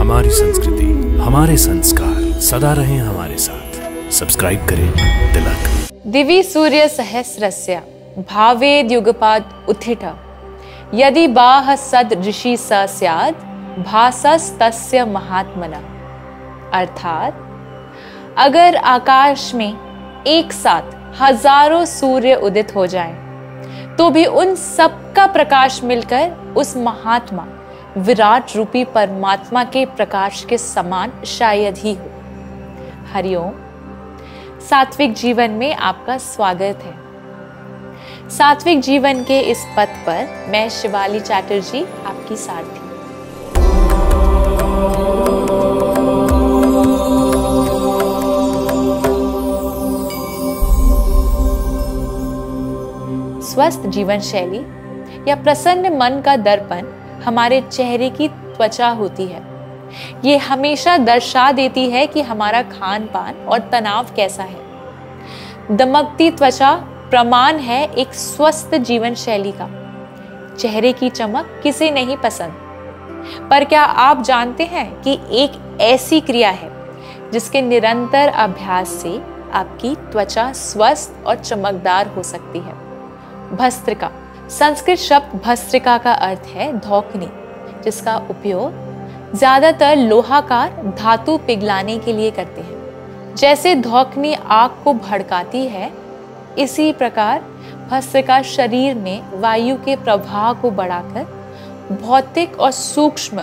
हमारी संस्कृति, हमारे संस्कार सदा रहें हमारे साथ। सब्सक्राइब करें तिलक। दिवि सूर्य सहस्रस्य भावेद युगपाद उत्थित यदि बाह सद ऋषि स स्याद भासस्तस्य महात्मना। अर्थात अगर आकाश में एक साथ हजारों सूर्य उदित हो जाएं, तो भी उन सबका प्रकाश मिलकर उस महात्मा विराट रूपी परमात्मा के प्रकाश के समान शायद ही हो। हरिओम। सात्विक जीवन में आपका स्वागत है। सात्विक जीवन के इस पथ पर मैं शिवाली चैटर्जी आपकी सारथी। स्वस्थ जीवन शैली या प्रसन्न मन का दर्पण हमारे चेहरे की त्वचा होती है। ये हमेशा दर्शा देती है कि हमारा खान पान और तनाव कैसा है। दमकती त्वचा प्रमाण है एक स्वस्थ जीवन शैली का। चेहरे की चमक किसे नहीं पसंद, पर क्या आप जानते हैं कि एक ऐसी क्रिया है जिसके निरंतर अभ्यास से आपकी त्वचा स्वस्थ और चमकदार हो सकती है। भस्त्रिका। संस्कृत शब्द भस्त्रिका का अर्थ है धौकनी, जिसका उपयोग ज्यादातर लोहाकार धातु पिघलाने के लिए करते हैं। जैसे धौकनी आग को भड़काती है, इसी प्रकार भस्त्रिका शरीर में वायु के प्रवाह को बढ़ाकर भौतिक और सूक्ष्म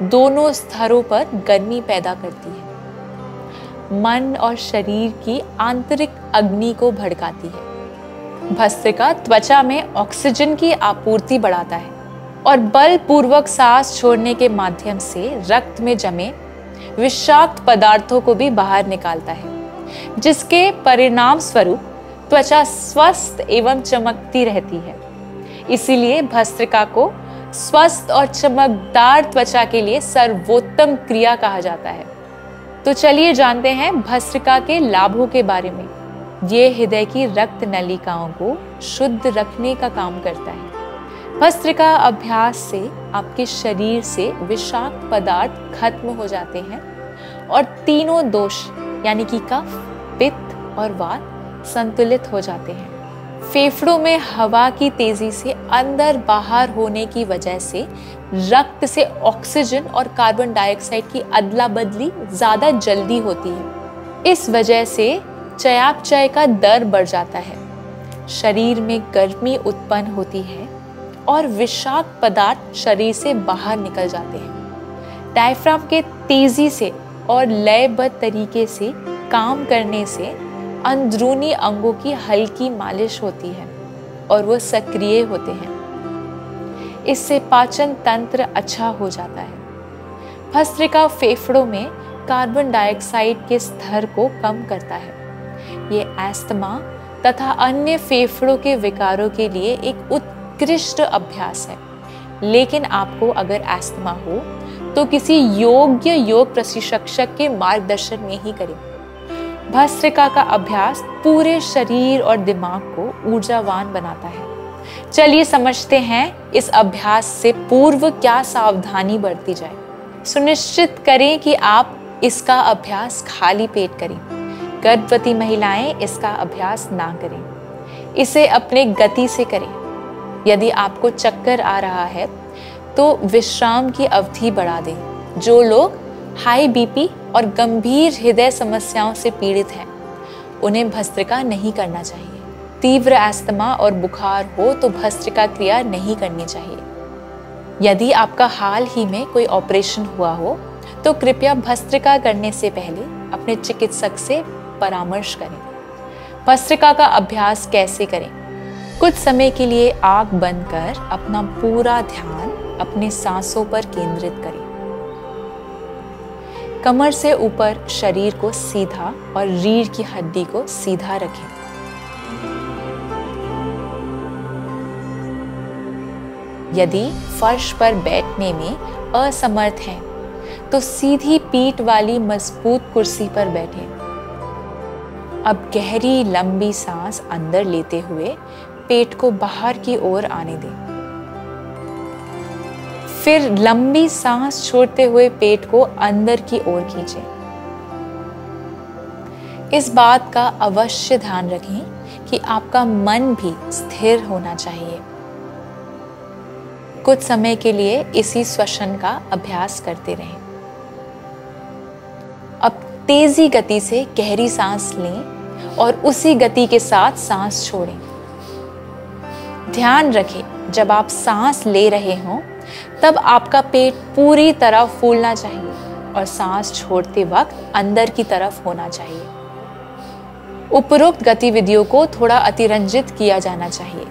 दोनों स्तरों पर गर्मी पैदा करती है। मन और शरीर की आंतरिक अग्नि को भड़काती है। भस्त्रिका त्वचा में ऑक्सीजन की आपूर्ति बढ़ाता है और बलपूर्वक सांस छोड़ने के माध्यम से रक्त में जमे विषाक्त पदार्थों को भी बाहर निकालता है, जिसके परिणाम स्वरूप त्वचा स्वस्थ एवं चमकती रहती है। इसीलिए भस्त्रिका को स्वस्थ और चमकदार त्वचा के लिए सर्वोत्तम क्रिया कहा जाता है। तो चलिए जानते हैं भस्त्रिका के लाभों के बारे में। ये हृदय की रक्त नलिकाओं को शुद्ध रखने का काम करता है। भस्त्रिका अभ्यास से आपके शरीर से विषाक्त पदार्थ खत्म हो जाते हैं और तीनों दोष यानी कि कफ, पित्त और वात संतुलित हो जाते हैं। फेफड़ों में हवा की तेजी से अंदर बाहर होने की वजह से रक्त से ऑक्सीजन और कार्बन डाइऑक्साइड की अदला बदली ज्यादा जल्दी होती है। इस वजह से चयापचय का दर बढ़ जाता है, शरीर में गर्मी उत्पन्न होती है और विषाक्त पदार्थ शरीर से बाहर निकल जाते हैं। डायफ्राम के तेजी से और लयबद्ध तरीके से काम करने से अंदरूनी अंगों की हल्की मालिश होती है और वो सक्रिय होते हैं। इससे पाचन तंत्र अच्छा हो जाता है। भस्त्रिका फेफड़ों में कार्बन डाइऑक्साइड के स्तर को कम करता है। ये अस्थमा तथा अन्य फेफड़ों के विकारों के लिए एक उत्कृष्ट अभ्यास है। लेकिन आपको अगर अस्थमा हो तो किसी योग्य योग प्रशिक्षक के मार्गदर्शन में ही करें। भस्त्रिका का अभ्यास पूरे शरीर और दिमाग को ऊर्जावान बनाता है। चलिए समझते हैं इस अभ्यास से पूर्व क्या सावधानी बरती जाए। सुनिश्चित करें कि आप इसका अभ्यास खाली पेट करें। गर्भवती महिलाएं इसका अभ्यास ना करें। इसे अपने गति से करें। यदि आपको चक्कर आ रहा है तो विश्राम की अवधि बढ़ा दें। जो लोग हाई बीपी और गंभीर हृदय समस्याओं से पीड़ित हैं, उन्हें भस्त्रिका नहीं करना चाहिए। तीव्र अस्थमा और बुखार हो तो भस्त्रिका क्रिया नहीं करनी चाहिए। यदि आपका हाल ही में कोई ऑपरेशन हुआ हो तो कृपया भस्त्रिका करने से पहले अपने चिकित्सक से परामर्श करें। भस्त्रिका का अभ्यास कैसे करें? कुछ समय के लिए आंख बंद कर अपना पूरा ध्यान अपने सांसों पर केंद्रित करें। कमर से ऊपर शरीर को सीधा और रीढ़ की हड्डी को सीधा रखें। यदि फर्श पर बैठने में असमर्थ हैं, तो सीधी पीठ वाली मजबूत कुर्सी पर बैठें। अब गहरी लंबी सांस अंदर लेते हुए पेट को बाहर की ओर आने दें। फिर लंबी सांस छोड़ते हुए पेट को अंदर की ओर खींचें। इस बात का अवश्य ध्यान रखें कि आपका मन भी स्थिर होना चाहिए। कुछ समय के लिए इसी श्वसन का अभ्यास करते रहें। अब तेजी गति से गहरी सांस लें और उसी गति के साथ सांस छोड़ें। ध्यान रखें, जब आप सांस ले रहे हों तब आपका पेट पूरी तरह फूलना चाहिए और सांस छोड़ते वक्त अंदर की तरफ होना चाहिए। उपरोक्त गतिविधियों को थोड़ा अतिरंजित किया जाना चाहिए।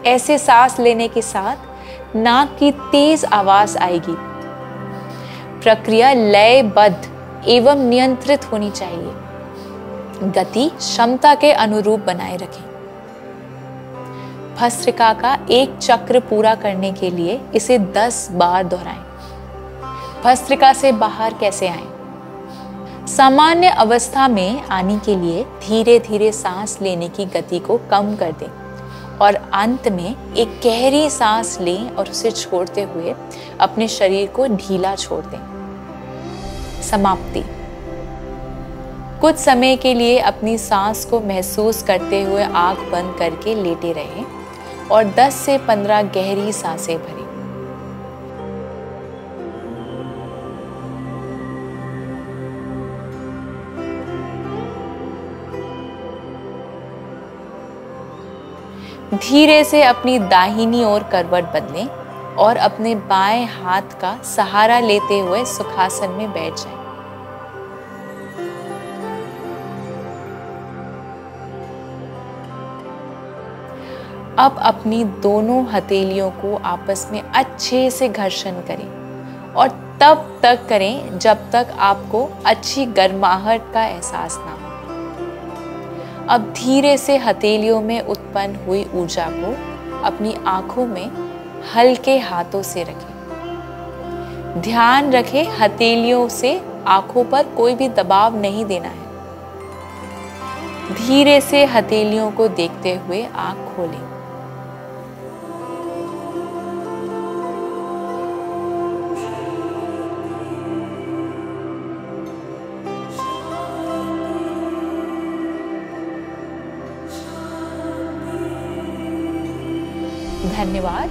ऐसे सांस लेने के साथ नाक की तेज आवाज आएगी। प्रक्रिया लयबद्ध एवं नियंत्रित होनी चाहिए। गति क्षमता के अनुरूप बनाए रखें। भस्त्रिका का एक चक्र पूरा करने के लिए इसे 10 बार दोहराएं। भस्त्रिका से बाहर कैसे आएं? सामान्य अवस्था में आने के लिए धीरे धीरे सांस लेने की गति को कम कर दें और अंत में एक गहरी सांस लें और उसे छोड़ते हुए अपने शरीर को ढीला छोड़ दें। समाप्ति। कुछ समय के लिए अपनी सांस को महसूस करते हुए आंख बंद करके लेटे रहें और 10 से 15 गहरी सांसें भरें। धीरे से अपनी दाहिनी ओर करवट बदलें और अपने बाएं हाथ का सहारा लेते हुए सुखासन में बैठ जाएं। अब अपनी दोनों हथेलियों को आपस में अच्छे से घर्षण करें और तब तक करें जब तक आपको अच्छी गर्माहट का एहसास ना हो। अब धीरे से हथेलियों में उत्पन्न हुई ऊर्जा को अपनी आंखों में हल्के हाथों से रखें। ध्यान रखें, हथेलियों से आंखों पर कोई भी दबाव नहीं देना है। धीरे से हथेलियों को देखते हुए आंख खोलें। धन्यवाद।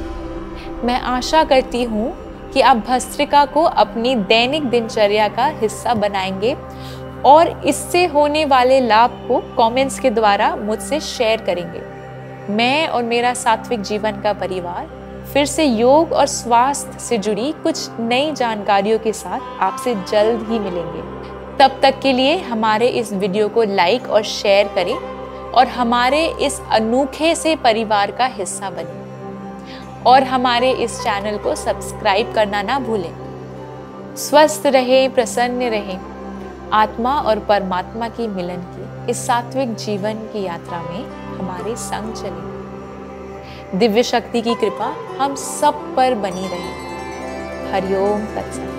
मैं आशा करती हूँ कि आप भस्त्रिका को अपनी दैनिक दिनचर्या का हिस्सा बनाएंगे और इससे होने वाले लाभ को कमेंट्स के द्वारा मुझसे शेयर करेंगे। मैं और मेरा सात्विक जीवन का परिवार फिर से योग और स्वास्थ्य से जुड़ी कुछ नई जानकारियों के साथ आपसे जल्द ही मिलेंगे। तब तक के लिए हमारे इस वीडियो को लाइक और शेयर करें और हमारे इस अनोखे से परिवार का हिस्सा बनें और हमारे इस चैनल को सब्सक्राइब करना ना भूलें। स्वस्थ रहें, प्रसन्न रहें। आत्मा और परमात्मा की मिलन की इस सात्विक जीवन की यात्रा में हमारे संग चलें। दिव्य शक्ति की कृपा हम सब पर बनी रहे। हरिओम तत्सत।